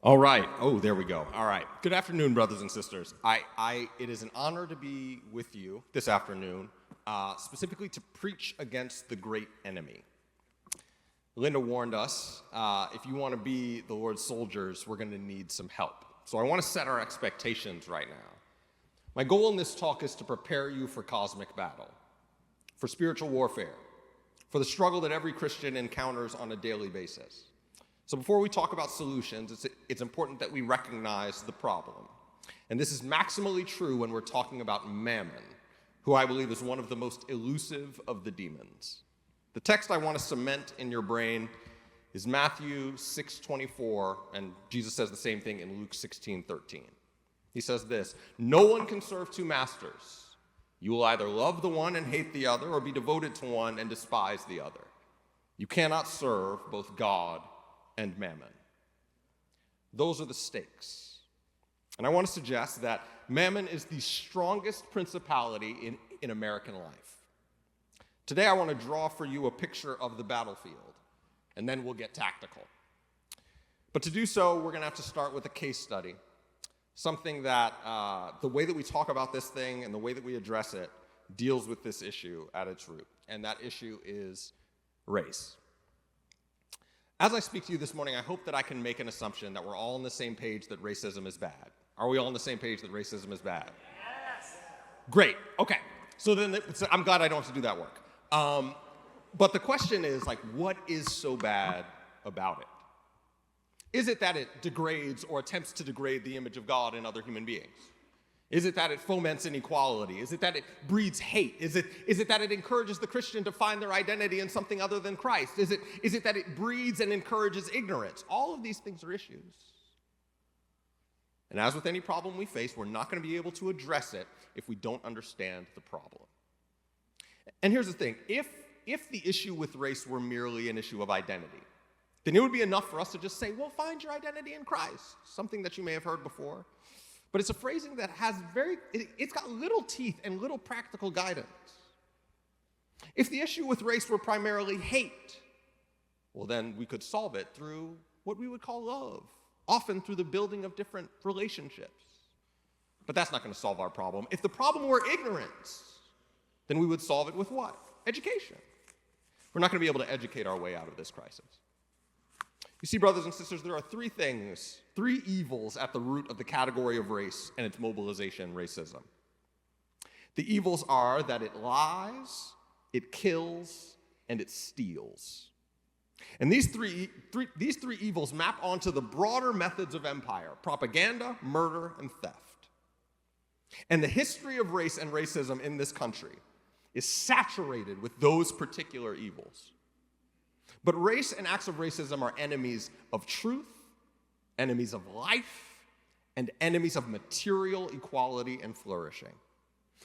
All right. Oh, there we go. All right. Good afternoon, brothers and sisters. It is an honor to be with you this afternoon, specifically to preach against the great enemy. Linda warned us, if you want to be the Lord's soldiers, we're going to need some help. So I want to set our expectations right now. My goal in this talk is to prepare you for cosmic battle, for spiritual warfare, for the struggle that every Christian encounters on a daily basis. So before we talk about solutions, it's important that we recognize the problem. And this is maximally true when we're talking about Mammon, who I believe is one of the most elusive of the demons. The text I want to cement in your brain is Matthew 6:24, and Jesus says the same thing in Luke 16:13. He says this, "No one can serve two masters. You will either love the one and hate the other, or be devoted to one and despise the other. You cannot serve both God and Mammon." Those are the stakes. And I want to suggest that Mammon is the strongest principality in American life. Today I want to draw for you a picture of the battlefield, and then we'll get tactical. But to do so, we're going to have to start with a case study, something that the way that we talk about this thing and the way that we address it deals with this issue at its root, and that issue is race. As I speak to you this morning, I hope that I can make an assumption that we're all on the same page that racism is bad. Are we all on the same page that racism is bad? Yes. Great. Okay. So then I'm glad I don't have to do that work. But the question is, what is so bad about it? Is it that it degrades or attempts to degrade the image of God in other human beings? Is it that it foments inequality? Is it that it breeds hate? Is it that it encourages the Christian to find their identity in something other than Christ? Is it that it breeds and encourages ignorance? All of these things are issues. And as with any problem we face, we're not going to be able to address it if we don't understand the problem. And here's the thing. If the issue with race were merely an issue of identity, then it would be enough for us to just say, well, find your identity in Christ, something that you may have heard before. But it's a phrasing that has it's got little teeth and little practical guidance. If the issue with race were primarily hate, well, then we could solve it through what we would call love, often through the building of different relationships. But that's not going to solve our problem. If the problem were ignorance, then we would solve it with what? Education. We're not going to be able to educate our way out of this crisis. You see, brothers and sisters, there are three evils at the root of the category of race and its mobilization, racism. The evils are that it lies, it kills, and it steals. And these three evils map onto the broader methods of empire: propaganda, murder, and theft. And the history of race and racism in this country is saturated with those particular evils. But race and acts of racism are enemies of truth, enemies of life, and enemies of material equality and flourishing.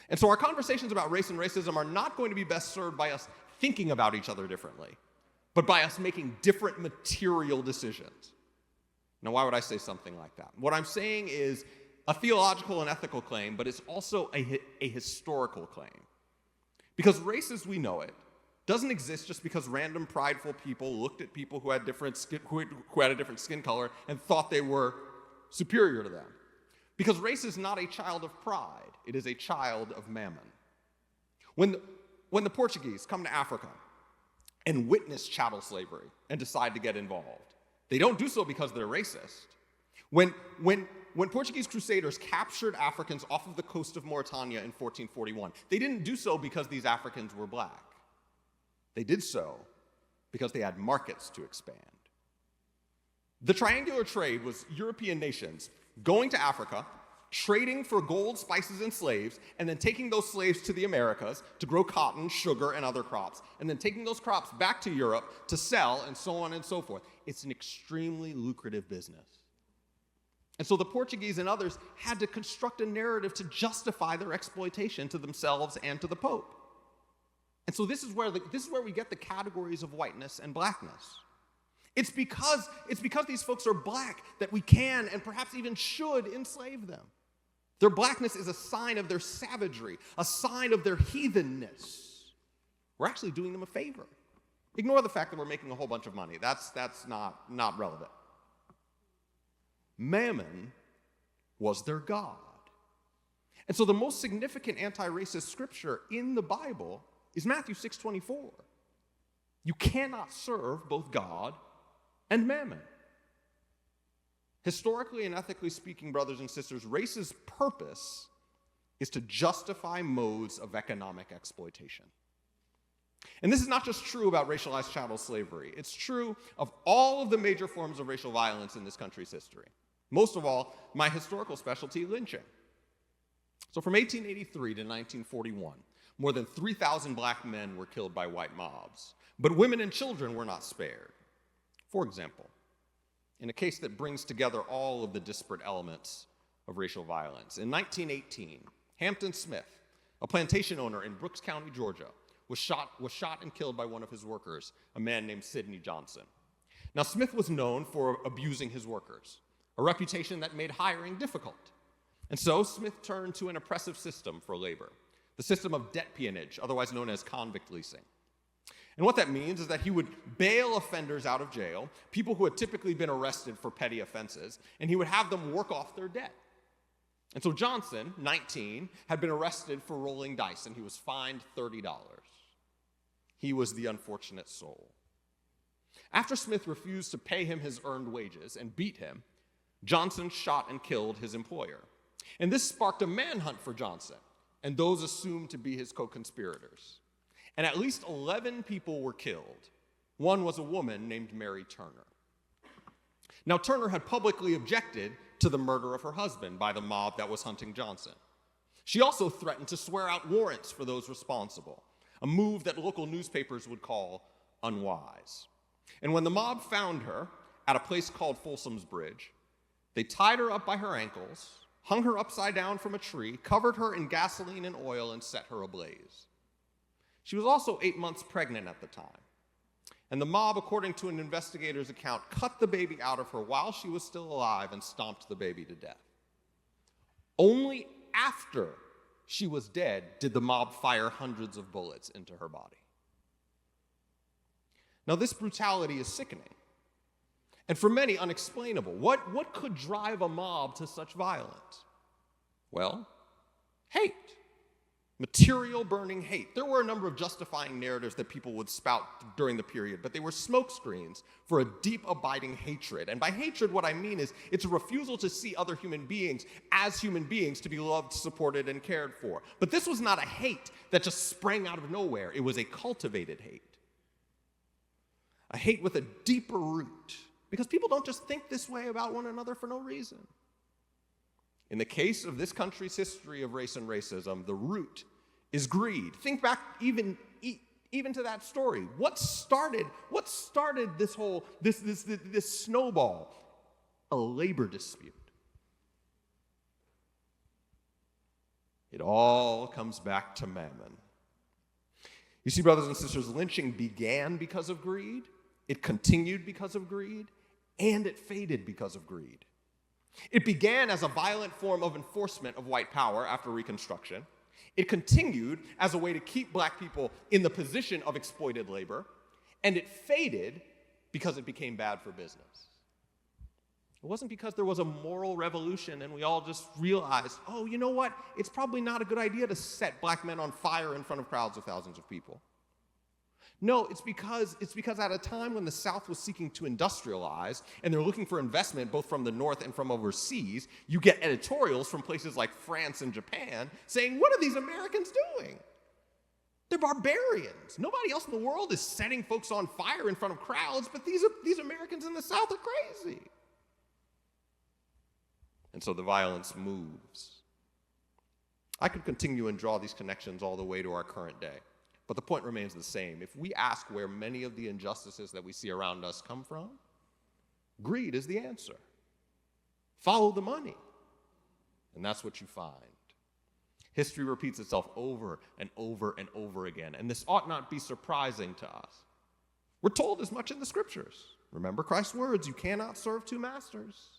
And so our conversations about race and racism are not going to be best served by us thinking about each other differently, but by us making different material decisions. Now, why would I say something like that? What I'm saying is a theological and ethical claim, but it's also a historical claim. Because race as we know it doesn't exist just because random prideful people looked at people who had who had a different skin color and thought they were superior to them. Because race is not a child of pride, it is a child of Mammon. When the Portuguese come to Africa and witness chattel slavery and decide to get involved, they don't do so because they're racist. When Portuguese crusaders captured Africans off of the coast of Mauritania in 1441, they didn't do so because these Africans were black. They did so because they had markets to expand. The triangular trade was European nations going to Africa, trading for gold, spices, and slaves, and then taking those slaves to the Americas to grow cotton, sugar, and other crops, and then taking those crops back to Europe to sell, and so on and so forth. It's an extremely lucrative business. And so the Portuguese and others had to construct a narrative to justify their exploitation to themselves and to the Pope. And so this is where we get the categories of whiteness and blackness. It's because these folks are black that we can and perhaps even should enslave them. Their blackness is a sign of their savagery, a sign of their heathenness. We're actually doing them a favor. Ignore the fact that we're making a whole bunch of money. That's not relevant. Mammon was their god. And so the most significant anti-racist scripture in the Bible is Matthew 6:24. You cannot serve both God and Mammon. Historically and ethically speaking, brothers and sisters, race's purpose is to justify modes of economic exploitation. And this is not just true about racialized chattel slavery. It's true of all of the major forms of racial violence in this country's history. Most of all, my historical specialty, lynching. So from 1883 to 1941, more than 3,000 black men were killed by white mobs, but women and children were not spared. For example, in a case that brings together all of the disparate elements of racial violence, in 1918, Hampton Smith, a plantation owner in Brooks County, Georgia, was shot and killed by one of his workers, a man named Sidney Johnson. Now, Smith was known for abusing his workers, a reputation that made hiring difficult. And so Smith turned to an oppressive system for labor, the system of debt peonage, otherwise known as convict leasing. And what that means is that he would bail offenders out of jail, people who had typically been arrested for petty offenses, and he would have them work off their debt. And so Johnson, 19, had been arrested for rolling dice, and he was fined $30. He was the unfortunate soul. After Smith refused to pay him his earned wages and beat him, Johnson shot and killed his employer. And this sparked a manhunt for Johnson and those assumed to be his co-conspirators. And at least 11 people were killed. One was a woman named Mary Turner. Now, Turner had publicly objected to the murder of her husband by the mob that was hunting Johnson. She also threatened to swear out warrants for those responsible, a move that local newspapers would call unwise. And when the mob found her at a place called Folsom's Bridge, they tied her up by her ankles, hung her upside down from a tree, covered her in gasoline and oil, and set her ablaze. She was also 8 months pregnant at the time. And the mob, according to an investigator's account, cut the baby out of her while she was still alive and stomped the baby to death. Only after she was dead did the mob fire hundreds of bullets into her body. Now, this brutality is sickening, and for many, unexplainable. What could drive a mob to such violence? Well, hate. Material burning hate. There were a number of justifying narratives that people would spout during the period, but they were smokescreens for a deep, abiding hatred. And by hatred, what I mean is it's a refusal to see other human beings as human beings to be loved, supported, and cared for. But this was not a hate that just sprang out of nowhere. It was a cultivated hate. A hate with a deeper root, because people don't just think this way about one another for no reason. In the case of this country's history of race and racism, the root is greed. Think back even to that story. What started this whole this snowball? A labor dispute. It all comes back to Mammon. You see, brothers and sisters, lynching began because of greed, it continued because of greed, and it faded because of greed. It began as a violent form of enforcement of white power after Reconstruction. It continued as a way to keep black people in the position of exploited labor. And it faded because it became bad for business. It wasn't because there was a moral revolution and we all just realized, oh, you know what? It's probably not a good idea to set black men on fire in front of crowds of thousands of people. No, it's because at a time when the South was seeking to industrialize and they're looking for investment both from the North and from overseas, you get editorials from places like France and Japan saying, what are these Americans doing? They're barbarians. Nobody else in the world is setting folks on fire in front of crowds, but these Americans in the South are crazy. And so the violence moves. I could continue and draw these connections all the way to our current day. But the point remains the same. If we ask where many of the injustices that we see around us come from, greed is the answer. Follow the money. And that's what you find. History repeats itself over and over and over again. And this ought not be surprising to us. We're told as much in the scriptures. Remember Christ's words, you cannot serve two masters.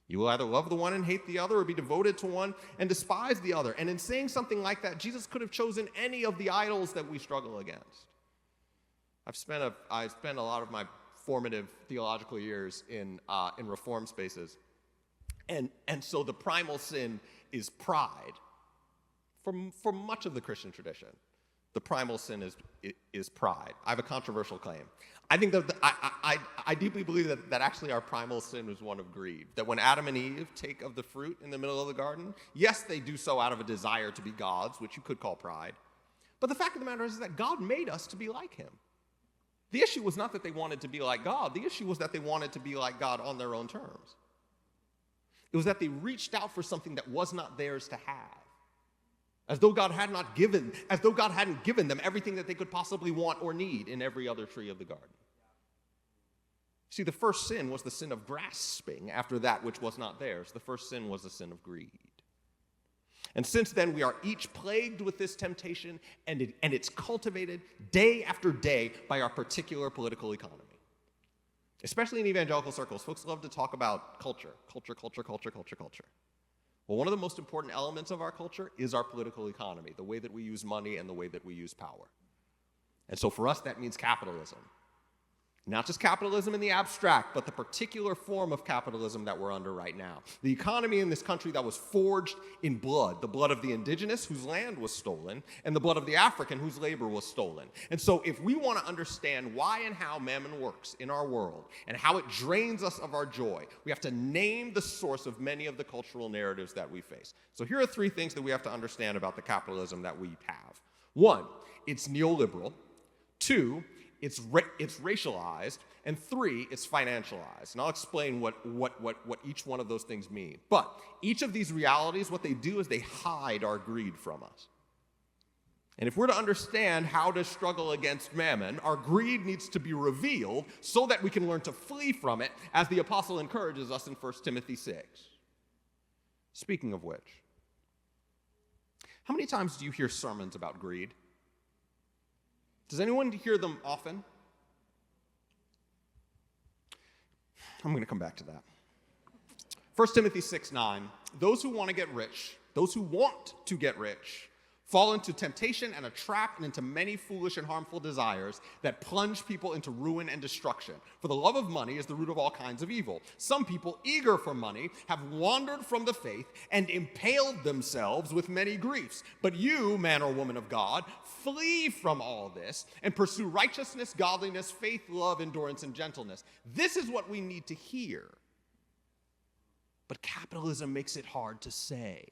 You will either love the one and hate the other, or be devoted to one and despise the other. And in saying something like that, Jesus could have chosen any of the idols that we struggle against. I spent a lot of my formative theological years in reform spaces. And so the primal sin is pride. For much of the Christian tradition, the primal sin is pride. I have a controversial claim. I think that I deeply believe that actually our primal sin is one of greed. That when Adam and Eve take of the fruit in the middle of the garden, yes, they do so out of a desire to be gods, which you could call pride. But the fact of the matter is that God made us to be like him. The issue was not that they wanted to be like God. The issue was that they wanted to be like God on their own terms. It was that they reached out for something that was not theirs to have. As though God hadn't given them everything that they could possibly want or need in every other tree of the garden. See, the first sin was the sin of grasping after that which was not theirs. The first sin was the sin of greed. And since then, we are each plagued with this temptation, and it's cultivated day after day by our particular political economy. Especially in evangelical circles, folks love to talk about culture. Well, one of the most important elements of our culture is our political economy, the way that we use money and the way that we use power. And so for us, that means capitalism. Not just capitalism in the abstract, but the particular form of capitalism that we're under right now. The economy in this country that was forged in blood, the blood of the indigenous whose land was stolen, and the blood of the African whose labor was stolen. And so if we want to understand why and how Mammon works in our world, and how it drains us of our joy, we have to name the source of many of the cultural narratives that we face. So here are 3 things that we have to understand about the capitalism that we have. 1, it's neoliberal. 2, it's racialized, and 3, it's financialized. And I'll explain what each one of those things mean. But each of these realities, what they do is they hide our greed from us. And if we're to understand how to struggle against Mammon, our greed needs to be revealed so that we can learn to flee from it, as the apostle encourages us in 1 Timothy 6. Speaking of which, how many times do you hear sermons about greed? Does anyone hear them often? I'm going to come back to that. 1 Timothy 6:9, those who want to get rich, fall into temptation and a trap and into many foolish and harmful desires that plunge people into ruin and destruction. For the love of money is the root of all kinds of evil. Some people, eager for money, have wandered from the faith and impaled themselves with many griefs. But you, man or woman of God, flee from all this and pursue righteousness, godliness, faith, love, endurance, and gentleness. This is what we need to hear. But capitalism makes it hard to say.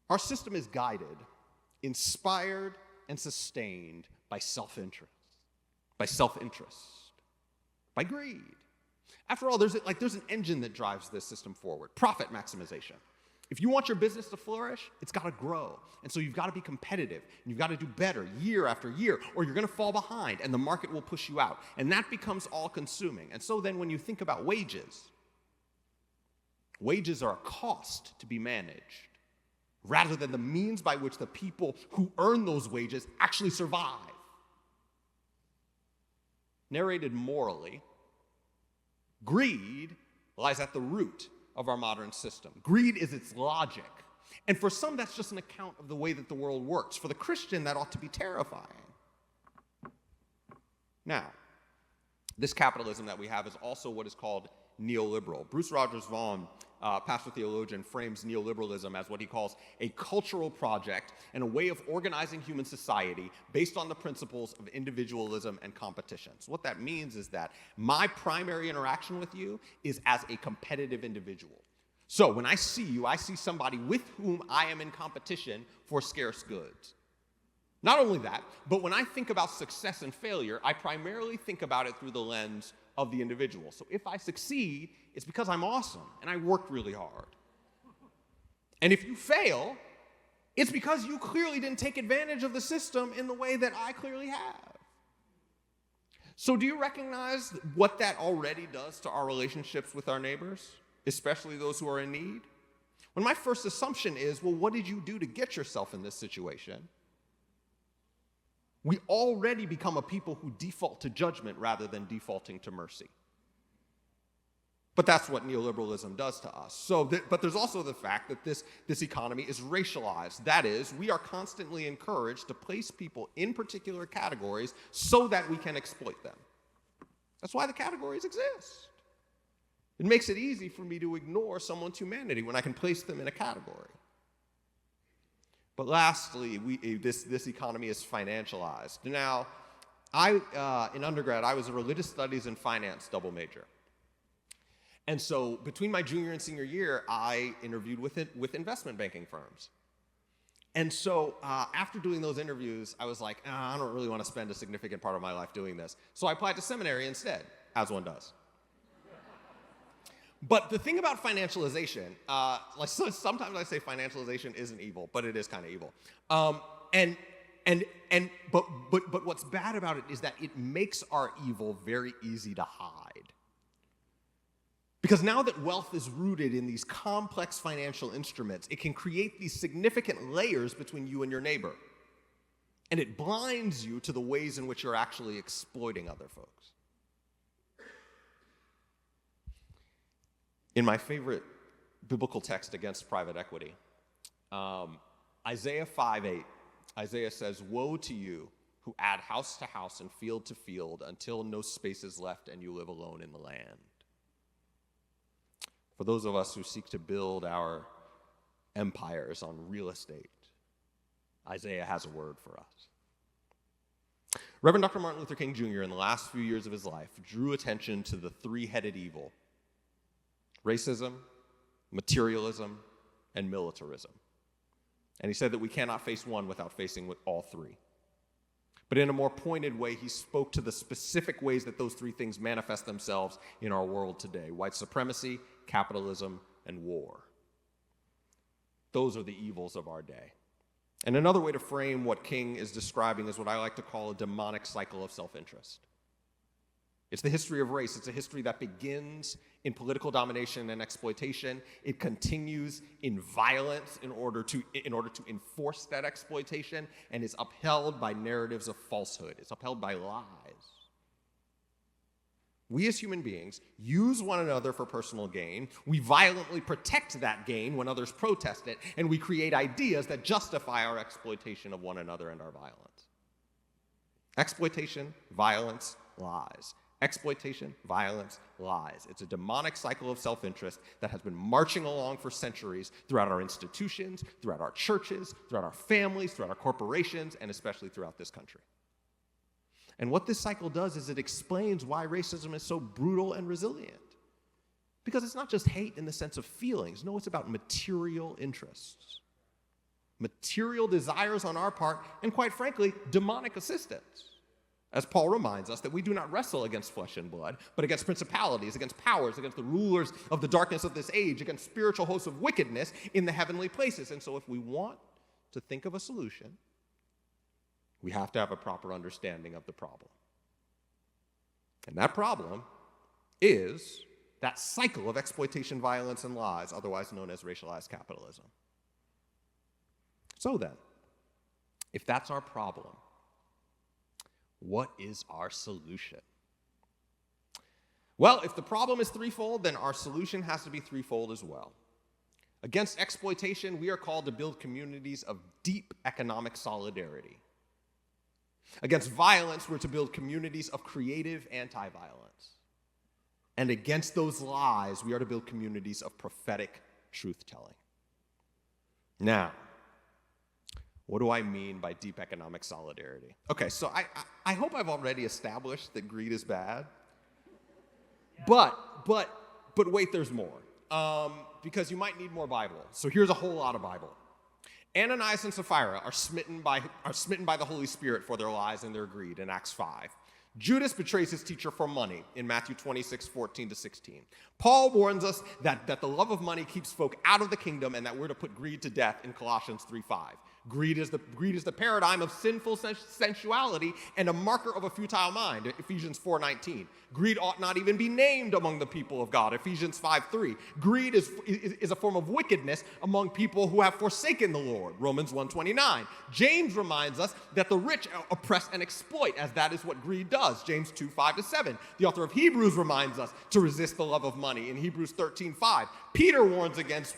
Our system is guided, inspired, and sustained by self-interest, by greed. After all, there's an engine that drives this system forward, profit maximization. If you want your business to flourish, it's got to grow. And so you've got to be competitive, and you've got to do better year after year, or you're going to fall behind, and the market will push you out. And that becomes all-consuming. And so then when you think about wages are a cost to be managed, rather than the means by which the people who earn those wages actually survive. Narrated morally, greed lies at the root of our modern system. Greed is its logic. And for some, that's just an account of the way that the world works. For the Christian, that ought to be terrifying. Now, this capitalism that we have is also what is called neoliberal. Bruce Rogers Vaughan, pastor theologian, frames neoliberalism as what he calls a cultural project and a way of organizing human society based on the principles of individualism and competition. So what that means is that my primary interaction with you is as a competitive individual. So when I see you, I see somebody with whom I am in competition for scarce goods. Not only that, but when I think about success and failure, I primarily think about it through the lens of the individual. So if I succeed, it's because I'm awesome and I worked really hard. And if you fail, it's because you clearly didn't take advantage of the system in the way that I clearly have. So do you recognize what that already does to our relationships with our neighbors, especially those who are in need? When my first assumption is, well, what did you do to get yourself in this situation? We already become a people who default to judgment rather than defaulting to mercy. But that's what neoliberalism does to us. But there's also the fact that this economy is racialized. That is, we are constantly encouraged to place people in particular categories so that we can exploit them. That's why the categories exist. It makes it easy for me to ignore someone's humanity when I can place them in a category. But lastly, this economy is financialized. Now, in undergrad, I was a religious studies and finance double major. And so between my junior and senior year, I interviewed with investment banking firms. And so after doing those interviews, I was like, I don't really want to spend a significant part of my life doing this. So I applied to seminary instead, as one does. But the thing about financialization, sometimes I say financialization isn't evil, but it is kind of evil. But what's bad about it is that it makes our evil very easy to hide. Because now that wealth is rooted in these complex financial instruments, it can create these significant layers between you and your neighbor. And it blinds you to the ways in which you're actually exploiting other folks. In my favorite biblical text against private equity, Isaiah 5:8, Isaiah says, "Woe to you who add house to house and field to field until no space is left and you live alone in the land." For those of us who seek to build our empires on real estate, Isaiah has a word for us. Reverend Dr. Martin Luther King Jr. in the last few years of his life drew attention to the three-headed evil: racism, materialism, and militarism. And he said that we cannot face one without facing with all three. But in a more pointed way, he spoke to the specific ways that those three things manifest themselves in our world today: white supremacy, capitalism, and war. Those are the evils of our day. And another way to frame what King is describing is what I like to call a demonic cycle of self-interest. It's the history of race. It's a history that begins in political domination and exploitation. It continues in violence in order to enforce that exploitation, and is upheld by narratives of falsehood. It's upheld by lies. We as human beings use one another for personal gain. We violently protect that gain when others protest it, and we create ideas that justify our exploitation of one another and our violence. Exploitation, violence, lies. Exploitation, violence, lies. It's a demonic cycle of self-interest that has been marching along for centuries throughout our institutions, throughout our churches, throughout our families, throughout our corporations, and especially throughout this country. And what this cycle does is it explains why racism is so brutal and resilient. Because it's not just hate in the sense of feelings. No, it's about material interests. Material desires on our part, and quite frankly, demonic assistance. As Paul reminds us that we do not wrestle against flesh and blood, but against principalities, against powers, against the rulers of the darkness of this age, against spiritual hosts of wickedness in the heavenly places. And so if we want to think of a solution, we have to have a proper understanding of the problem. And that problem is that cycle of exploitation, violence, and lies, otherwise known as racialized capitalism. So then, if that's our problem, what is our solution? Well, if the problem is threefold, then our solution has to be threefold as well. Against exploitation, we are called to build communities of deep economic solidarity. Against violence, we're to build communities of creative anti-violence. And against those lies, we are to build communities of prophetic truth-telling. Now, what do I mean by deep economic solidarity? Okay, so I hope I've already established that greed is bad. But wait, there's more. Because you might need more Bible. So here's a whole lot of Bible. Ananias and Sapphira are smitten by the Holy Spirit for their lies and their greed in Acts 5. Judas betrays his teacher for money in Matthew 26:14-16. Paul warns us that the love of money keeps folk out of the kingdom and that we're to put greed to death in Colossians 3:5. Greed is the paradigm of sinful sensuality and a marker of a futile mind, Ephesians 4:19. Greed ought not even be named among the people of God, Ephesians 5:3. Greed is a form of wickedness among people who have forsaken the Lord, Romans 1:29. James reminds us that the rich oppress and exploit, as that is what greed does, James 2:5-7. The author of Hebrews reminds us to resist the love of money in Hebrews 13:5. Peter warns against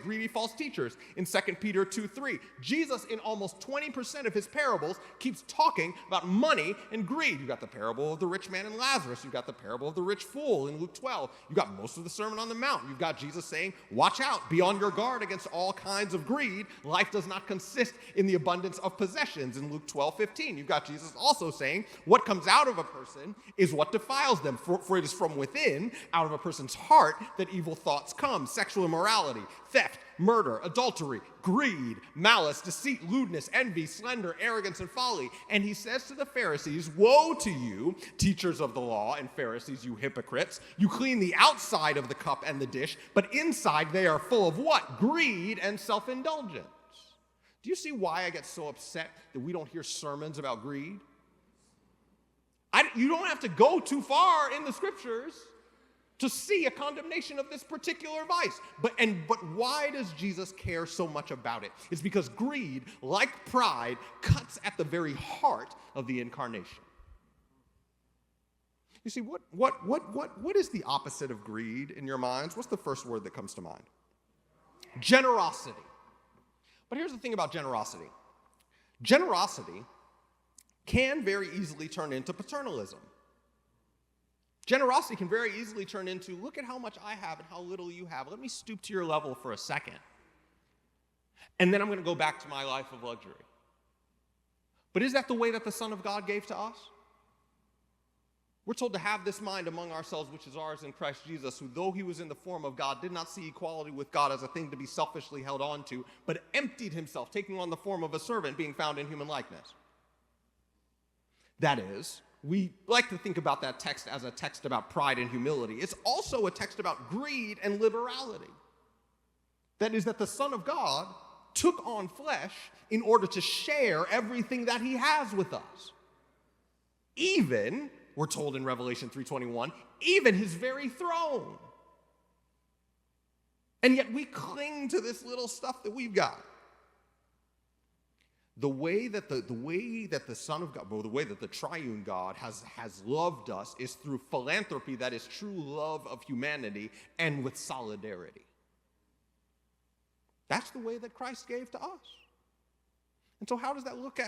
greedy false teachers in 2 Peter 2:3. greed. Jesus, in almost 20% of his parables, keeps talking about money and greed. You've got the parable of the rich man and Lazarus. You've got the parable of the rich fool in Luke 12. You've got most of the Sermon on the Mount. You've got Jesus saying, watch out, be on your guard against all kinds of greed. Life does not consist in the abundance of possessions in Luke 12:15. You've got Jesus also saying, what comes out of a person is what defiles them. For it is from within, out of a person's heart, that evil thoughts come. Sexual immorality, theft, murder, adultery, greed, malice, deceit, lewdness, envy, slander, arrogance, and folly. And he says to the Pharisees, woe to you, teachers of the law and Pharisees, you hypocrites. You clean the outside of the cup and the dish, but inside they are full of what? Greed and self-indulgence. Do you see why I get so upset that we don't hear sermons about greed? You don't have to go too far in the scriptures to see a condemnation of this particular vice. But why does Jesus care so much about it? It's because greed, like pride, cuts at the very heart of the incarnation. You see, what is the opposite of greed in your minds? What's the first word that comes to mind? Generosity. But here's the thing about generosity. Generosity can very easily turn into paternalism. Generosity can very easily turn into, look at how much I have and how little you have. Let me stoop to your level for a second. And then I'm going to go back to my life of luxury. But is that the way that the Son of God gave to us? We're told to have this mind among ourselves, which is ours in Christ Jesus, who, though he was in the form of God, did not see equality with God as a thing to be selfishly held on to, but emptied himself, taking on the form of a servant, being found in human likeness. That is, we like to think about that text as a text about pride and humility. It's also a text about greed and liberality. That is, that the Son of God took on flesh in order to share everything that he has with us. Even, we're told in Revelation 3:21, even his very throne. And yet we cling to this little stuff that we've got. The way that the Son of God, or the way that the triune God has loved us is through philanthropy that is true love of humanity and with solidarity. That's the way that Christ gave to us. And so how does that look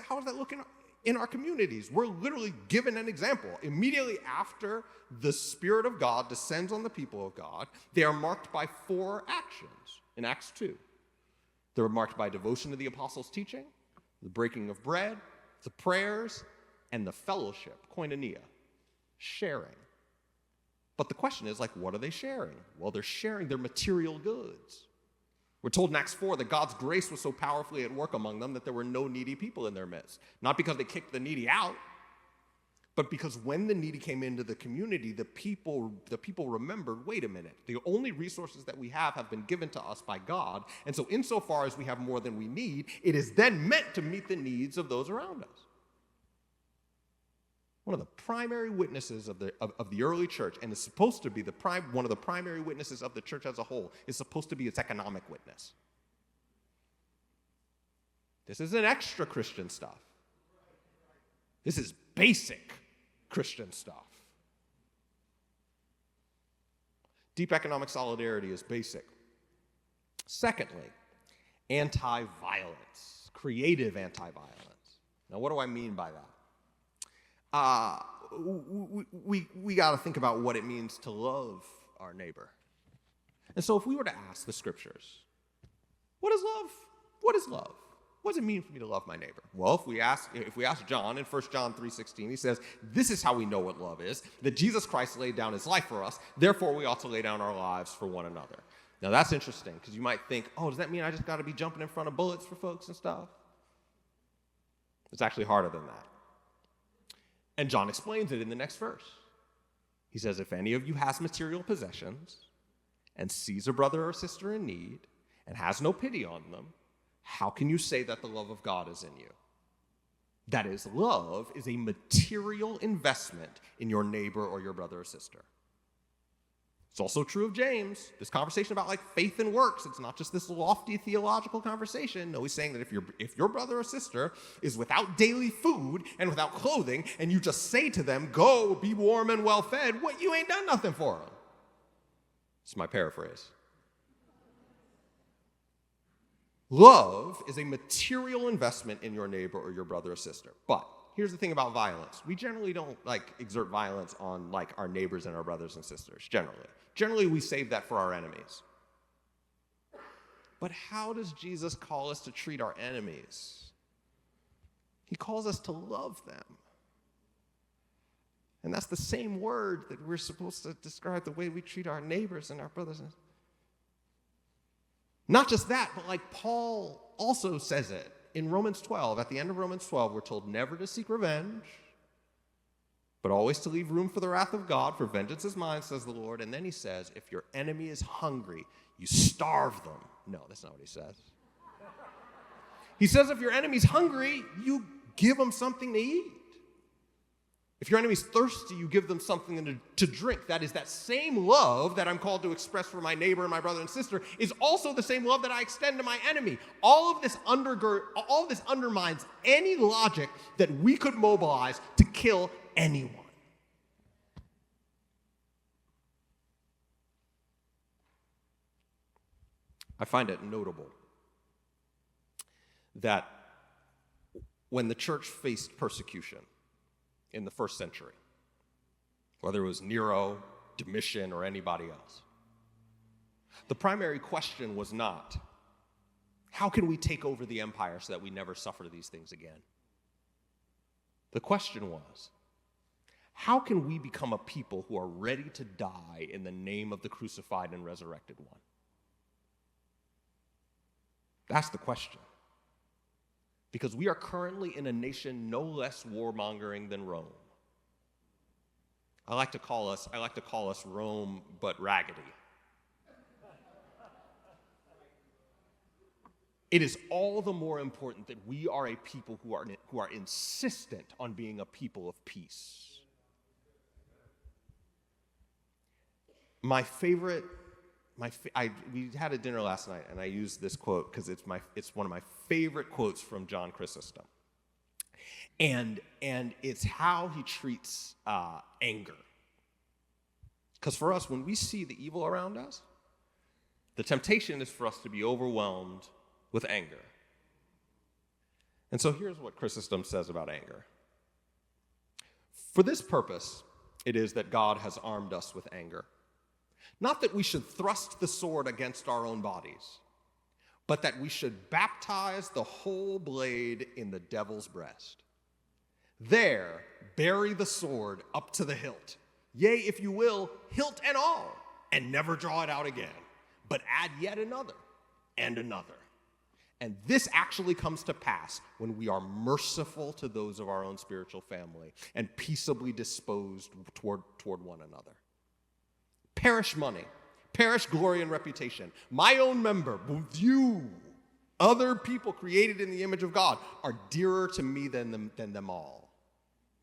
in our communities? We're literally given an example. Immediately after the Spirit of God descends on the people of God, they are marked by 4 actions in Acts 2. They're marked by devotion to the apostles' teaching, the breaking of bread, the prayers, and the fellowship, koinonia, sharing. But the question is, what are they sharing? Well, they're sharing their material goods. We're told in Acts 4 that God's grace was so powerfully at work among them that there were no needy people in their midst. Not because they kicked the needy out, but because when the needy came into the community, the people remembered, wait a minute, the only resources that we have been given to us by God, and so insofar as we have more than we need, it is then meant to meet the needs of those around us. One of the primary witnesses of the early church, and is supposed to be one of the primary witnesses of the church as a whole, is supposed to be its economic witness. This isn't extra Christian stuff. This is basic Christian stuff. Deep economic solidarity is basic. Secondly, anti-violence, creative anti-violence. Now, what do I mean by that? We got to think about what it means to love our neighbor. And so if we were to ask the scriptures, what is love? What is love? What does it mean for me to love my neighbor? Well, if we ask John in 1 John 3:16, he says, this is how we know what love is, that Jesus Christ laid down his life for us, therefore we ought to lay down our lives for one another. Now that's interesting, because you might think, does that mean I just got to be jumping in front of bullets for folks and stuff? It's actually harder than that. And John explains it in the next verse. He says, if any of you has material possessions and sees a brother or sister in need and has no pity on them, how can you say that the love of God is in you? That is, love is a material investment in your neighbor or your brother or sister. It's also true of James. This conversation about faith and works, it's not just this lofty theological conversation. No, he's saying that if your brother or sister is without daily food and without clothing, and you just say to them, go, be warm and well fed, you ain't done nothing for them. It's my paraphrase. Love is a material investment in your neighbor or your brother or sister. But here's the thing about violence. We generally don't exert violence on our neighbors and our brothers and sisters, generally. Generally, we save that for our enemies. But how does Jesus call us to treat our enemies? He calls us to love them. And that's the same word that we're supposed to describe the way we treat our neighbors and our brothers. Not just that, but Paul also says it in Romans 12. At the end of Romans 12, we're told never to seek revenge, but always to leave room for the wrath of God, for vengeance is mine, says the Lord. And then he says, if your enemy is hungry, you starve them. No, that's not what he says. He says if your enemy's hungry, you give them something to eat. If your enemy's thirsty, you give them something to drink. That is that same love that I'm called to express for my neighbor and my brother and sister is also the same love that I extend to my enemy. All of this undermines any logic that we could mobilize to kill anyone. I find it notable that when the church faced persecution in the first century, whether it was Nero, Domitian, or anybody else, the primary question was not, how can we take over the empire so that we never suffer these things again? The question was, how can we become a people who are ready to die in the name of the crucified and resurrected one? That's the question. Because we are currently in a nation no less warmongering than Rome. I like to call us Rome, but raggedy. It is all the more important that we are a people who are insistent on being a people of peace. We had a dinner last night, and I used this quote because it's one of my favorite quotes from John Chrysostom, and it's how he treats anger. Because for us, when we see the evil around us, the temptation is for us to be overwhelmed with anger. And so here's what Chrysostom says about anger. For this purpose, it is that God has armed us with anger. Not that we should thrust the sword against our own bodies, but that we should baptize the whole blade in the devil's breast. There, bury the sword up to the hilt. Yea, if you will, hilt and all, and never draw it out again, but add yet another and another. And this actually comes to pass when we are merciful to those of our own spiritual family and peaceably disposed toward one another. Perish money, perish glory and reputation. My own member, you, other people created in the image of God, are dearer to me than them all.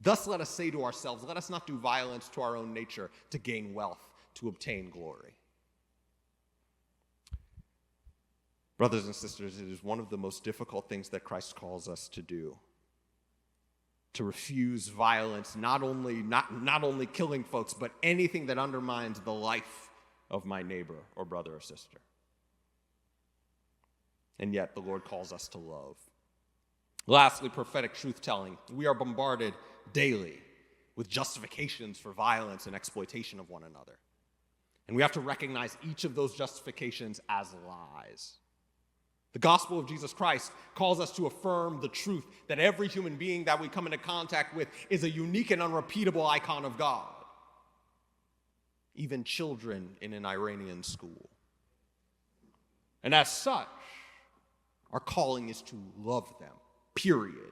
Thus let us say to ourselves, let us not do violence to our own nature to gain wealth, to obtain glory. Brothers and sisters, it is one of the most difficult things that Christ calls us to do. To refuse violence, not only killing folks, but anything that undermines the life of my neighbor or brother or sister. And yet the Lord calls us to love. Lastly, prophetic truth-telling. We are bombarded daily with justifications for violence and exploitation of one another. And we have to recognize each of those justifications as lies. The gospel of Jesus Christ calls us to affirm the truth that every human being that we come into contact with is a unique and unrepeatable icon of God. Even children in an Iranian school. And as such, our calling is to love them, period.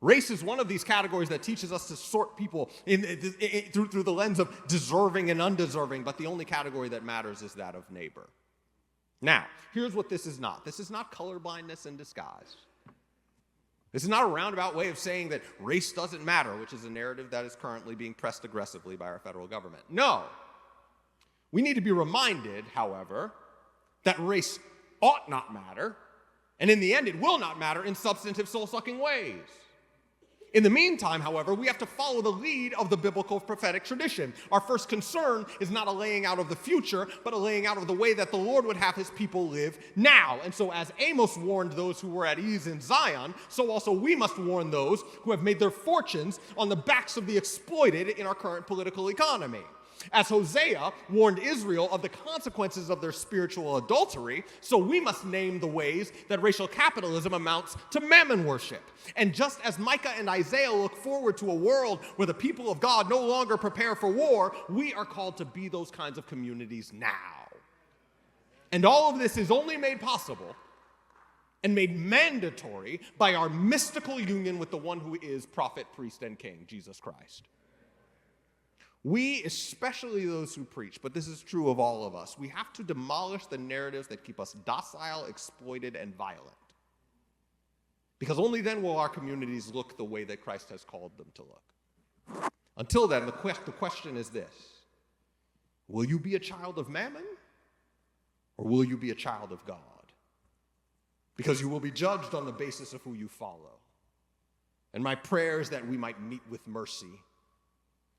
Race is one of these categories that teaches us to sort people through the lens of deserving and undeserving, but the only category that matters is that of neighbor. Now, here's what this is not. This is not colorblindness in disguise. This is not a roundabout way of saying that race doesn't matter, which is a narrative that is currently being pressed aggressively by our federal government. No. We need to be reminded, however, that race ought not matter, and in the end, it will not matter in substantive soul-sucking ways. In the meantime, however, we have to follow the lead of the biblical prophetic tradition. Our first concern is not a laying out of the future, but a laying out of the way that the Lord would have his people live now. And so as Amos warned those who were at ease in Zion, so also we must warn those who have made their fortunes on the backs of the exploited in our current political economy. As Hosea warned Israel of the consequences of their spiritual adultery, so we must name the ways that racial capitalism amounts to mammon worship. And just as Micah and Isaiah look forward to a world where the people of God no longer prepare for war, we are called to be those kinds of communities now. And all of this is only made possible and made mandatory by our mystical union with the one who is prophet, priest, and king, Jesus Christ. We, especially those who preach, but this is true of all of us, we have to demolish the narratives that keep us docile, exploited, and violent. Because only then will our communities look the way that Christ has called them to look. Until then, the question is this: will you be a child of Mammon, or will you be a child of God? Because you will be judged on the basis of who you follow. And my prayer is that we might meet with mercy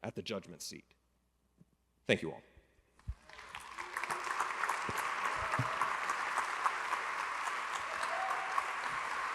at the judgment seat. Thank you all.